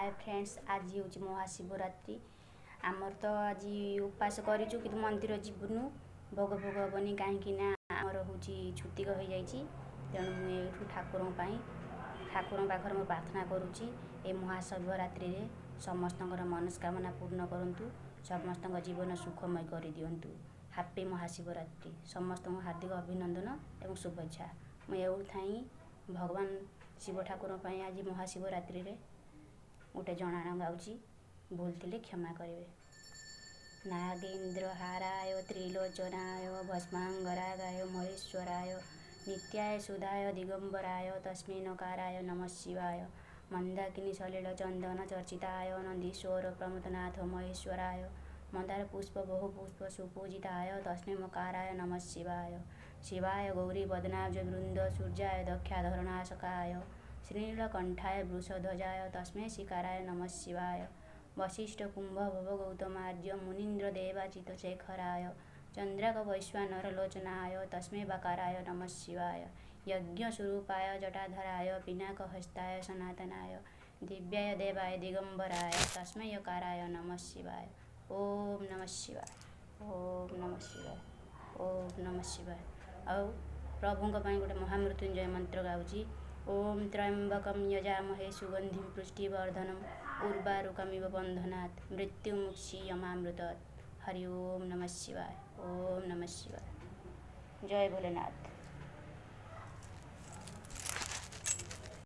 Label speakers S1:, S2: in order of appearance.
S1: Hi friends, आज हूँ महाशिवरात्रि। आमर तो आज उपास करूँ कि मंदिर जीवनु भोग भोग हेनी कहीं आमर हूँ छुतिक हो जाइए। तेणु मुझे ठाकुर ठाकुर पाखर मु प्रार्थना करुँची ए महाशिवरात्रि रे समस्त मनस्कामना पूर्ण करंतु, समस्त जीवन सुखमय कर दिंतु। हैप्पी महाशिवरात्रि। समस्त हार्दिक अभिनंदन एवं शुभेच्छा। मुझे भगवान शिव ठाकुर आज महाशिवरात्रि रे गोटे जनाण गाँची, भूल थे क्षमा करेंगे। नागेन्द्र हाराय त्रिलोचनाय भस्मांगरागाय महेश्वराय नित्याय सुधाय दिगंबराय तस्मै नकाराय नमः शिवाय मंदाकिनी सलिल चंदन चर्चिताय नंदीश्वर प्रमथनाथ महेश्वराय मंदार पुष्प बहु पुष्प सुपूजिताय तस्मै मकाराय नमः शिवाय शिवाय गौरी पद्माब्ज वृंद सूर्याय दक्षाधरणाशकाय श्रीनीलकंठाय वृषध्वजाय तस्मै शिकाराय नमः शिवाय वशिष्ठ कुंभ भव गौतमार्य मुनीन्द्र देवाचित शेखराय चंद्राक वैश्वानर लोचनाय तस्मै बकाराय नमः शिवाय यज्ञ स्वरूपाय जटाधराय पिनाक हस्ताय सनातनाय दिव्याय देवाय दिगंबराय तस्मै यकाराय नमः शिवाय। ओम नमः शिवाय, ओम नमः शिवाय, ओम नमः शिवाय। आउ प्रभुंक ପାଇଁ गोटे महामृत्युंजय मंत्र गाउची। ओम त्र्यंबकं यजामहे सुगंधिं पुष्टिवर्धनम् उर्वारुकमिव बन्धनात् मृत्युमुक्षीयमामृतात्। हरि ओम नमः शिवाय, ओम नमः शिवाय। जय भोलेनाथ।